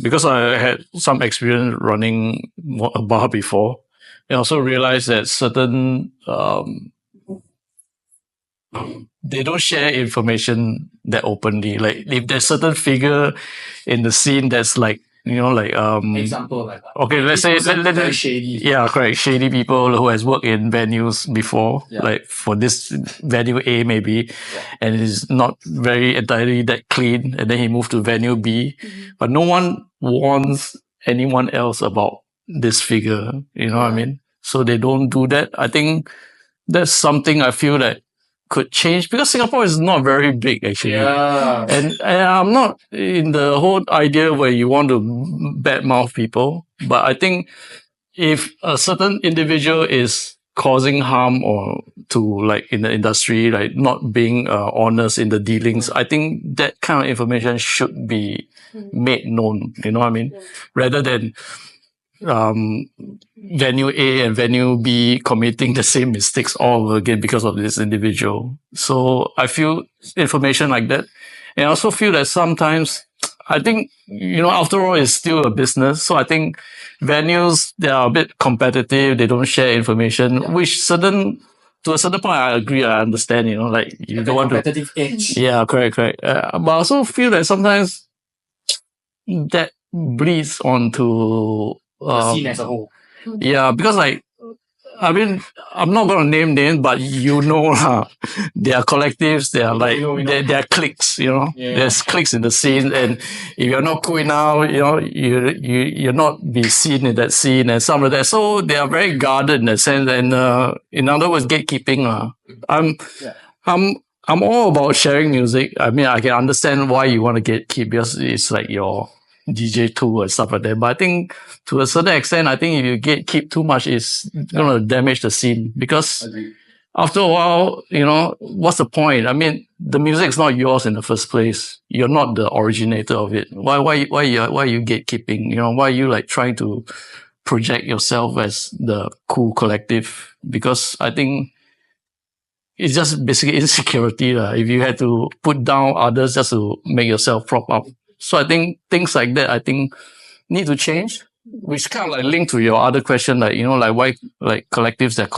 because I had some experience running a bar before, I also realized that certain they don't share information that openly. Like if there's certain figure in the scene that's like, example, like okay, let's say very shady. Yeah, correct. Shady people who has worked in venues before, like for this venue A maybe, and it is not very entirely that clean, and then he moved to venue B, but no one warns anyone else about this figure. You know what I mean? So they don't do that. I think that's something I feel that could change, because Singapore is not very big actually. Yeah. And I'm not in the whole idea where you want to badmouth people, but I think if a certain individual is causing harm or to like in the industry, like not being honest in the dealings, I think that kind of information should be made known. You know what I mean? Rather than venue A and venue B committing the same mistakes all over again because of this individual. So I feel information like that. And I also feel that sometimes, I think, after all, it's still a business. So I think venues, they are a bit competitive. They don't share information, which to a certain point, I agree. I understand, like you don't want to. Competitive edge. Yeah, correct. But I also feel that sometimes that bleeds onto the scene as a whole. Yeah, because I'm not going to name names, but they are collectives, they are they are cliques, There's cliques in the scene, and if you're not cool enough, you're not be seen in that scene and some of that. So they are very guarded in that sense, and in other words, gatekeeping. I'm all about sharing music. I mean, I can understand why you want to gatekeep, because it's like your DJ tool and stuff like that. But I think to a certain extent, I think if you gatekeep too much, it's going to damage the scene, because after a while, what's the point? I mean, the music is not yours in the first place. You're not the originator of it. Why are you gatekeeping? Why are you like trying to project yourself as the cool collective? Because I think it's just basically insecurity. If you had to put down others just to make yourself prop up. So I think things like that, need to change, which kind of like linked to your other question, why like collectives that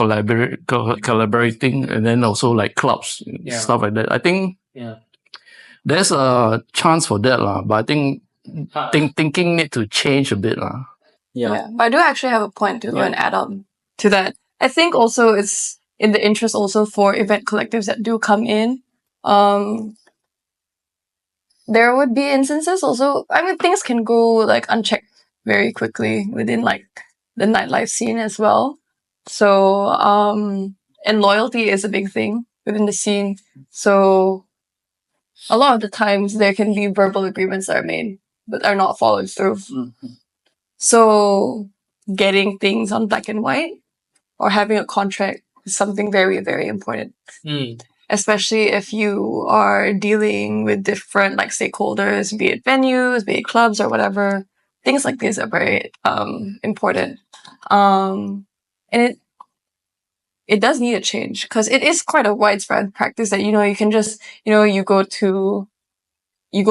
collaborating, and then also like clubs, stuff like that. I think there's a chance for that, but I think thinking need to change a bit. Yeah. But I do actually have a point to an add-on to that. I think also it's in the interest also for event collectives that do come in. There would be instances also, things can go like unchecked very quickly within like the nightlife scene as well. So, and loyalty is a big thing within the scene. So a lot of the times there can be verbal agreements that are made, but are not followed through. Mm-hmm. So getting things on black and white or having a contract is something very, very important. Especially if you are dealing with different like stakeholders, be it venues, be it clubs or whatever. Things like this are very important. And it does need a change, because it is quite a widespread practice that, you can just, you go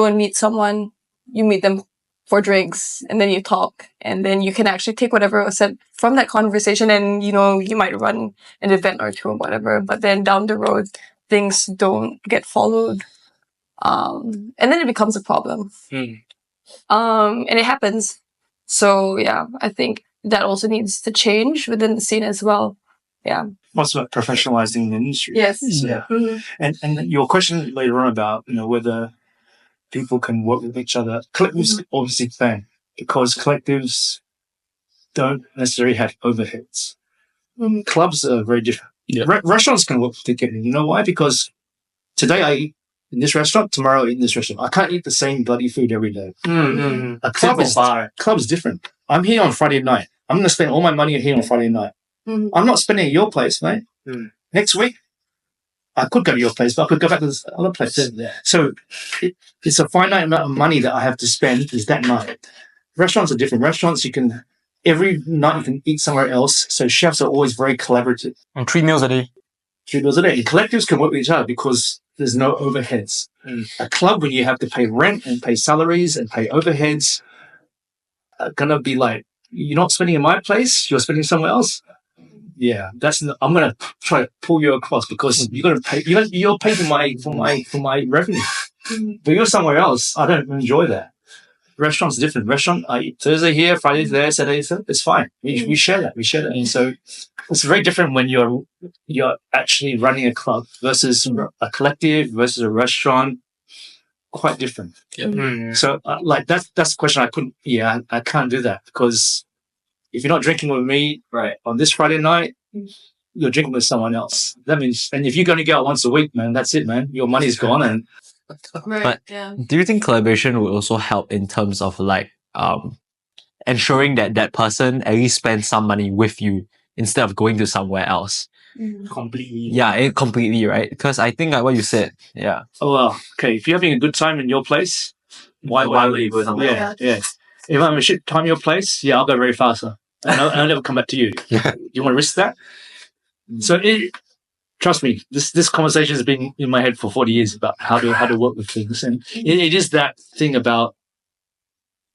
and meet someone, you meet them for drinks, and then you talk, and then you can actually take whatever was said from that conversation, and, you might run an event or two or whatever, but then down the road, things don't get followed. And then it becomes a problem. And it happens. So yeah, I think that also needs to change within the scene as well. Yeah. What's about professionalizing the industry? Yes. Yeah. And your question later on about, whether people can work with each other. Collectives obviously can, because collectives don't necessarily have overheads. Clubs are very different. Yeah. Restaurants can work together. You know why? Because today I eat in this restaurant, tomorrow I eat in this restaurant. I can't eat the same bloody food every day. A club is different. I'm here on Friday night. I'm going to spend all my money here on Friday night. I'm not spending at your place, mate. Next week, I could go to your place, but I could go back to this other place. So it's a finite amount of money that I have to spend is that night. Restaurants are different. Restaurants, every night you can eat somewhere else. So chefs are always very collaborative. And 3 meals a day. 3 meals a day. And collectives can work with each other because there's no overheads. A club, when you have to pay rent and pay salaries and pay overheads, gonna be like, you're not spending in my place, you're spending somewhere else. Yeah, I'm gonna try to pull you across because you're gonna pay. You're paying for my revenue, but you're somewhere else. I don't enjoy that. Restaurants different. Restaurant, I eat Thursday here, Friday there, Saturday there. It's fine. We share that. And so it's very different when you're actually running a club versus a collective versus a restaurant. Quite different. So like that's the question I couldn't. Yeah, I can't do that because if you're not drinking with me on this Friday night, you're drinking with someone else. That means, and if you're going to go out once a week, man, that's it, man. Your money's gone. And Right. Yeah. Do you think collaboration would also help in terms of like ensuring that that person at least spends some money with you instead of going to somewhere else? completely. Yeah, completely, right? Because I think like what you said, yeah. Oh well, okay. If you're having a good time in your place, why leave? Yeah. If I'm having a shit time in your place, I'll go very fast. And I'll never come back to you. You want to risk that? So trust me, this conversation has been in my head for 40 years about how to work with things, and it is that thing about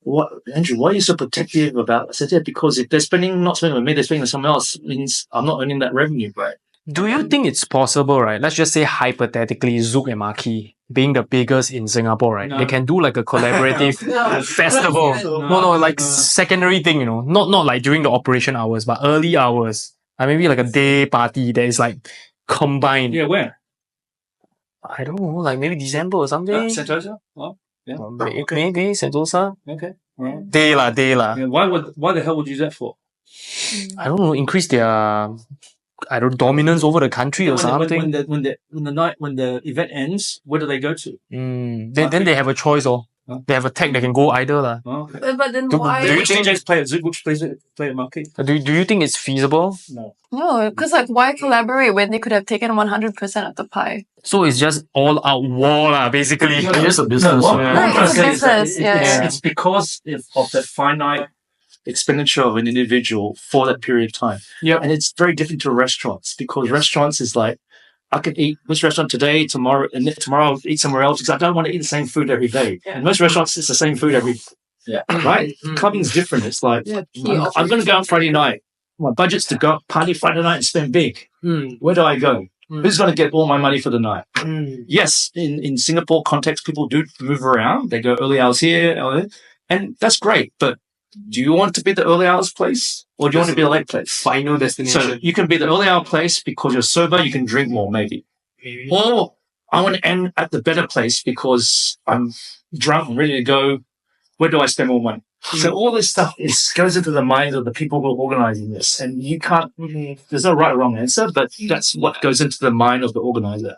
what, Andrew, why are you so protective about? I said, because if they're not spending with me, they're spending with someone else, means I'm not earning that revenue, right? Do you think it's possible, right? Let's just say hypothetically, Zouk and Marquee being the biggest in Singapore, right? No. They can do like a collaborative festival. No, like secondary thing, not like during the operation hours, but early hours. Maybe like a day party that is like combined. Yeah, where? I don't know, like maybe December or something. Sentosa? Oh, yeah. Maybe Sentosa. Okay. Right. Day lah. Yeah, why the hell would you use that for? I don't know, increase their dominance over the country or something. When the event ends, where do they go to? Then they have a choice, They have a tag that can go either lah. Oh, okay. But then Do why? you Which think- DJs play at Zouk? Which play at Marquee? Do you think it's feasible? No. No, because like why collaborate when they could have taken 100% of the pie? So it's just all out war lah, basically. It's just a business. Right, it's a business, yeah. It's because of the finite expenditure of an individual for that period of time. Yep. And it's very different to restaurants because restaurants is like, I can eat this restaurant today, tomorrow, and tomorrow I'll eat somewhere else because I don't want to eat the same food every day. Yeah. And most restaurants, it's the same food right? Clubbing's different. It's like, I'm going to go on Friday night. My budget's to go party Friday night and spend big. Where do I go? Who's going to get all my money for the night? Yes, in Singapore context, people do move around. They go early hours here, and that's great. But do you want to be the early hours place or do you want to be a late place? Final destination. So you can be the early hour place because you're sober, you can drink more maybe. Or I want to end at the better place because I'm drunk and ready to go. Where do I spend more money? So all this stuff goes into the minds of the people who are organizing this. And you can't, there's no right or wrong answer, but that's what goes into the mind of the organizer.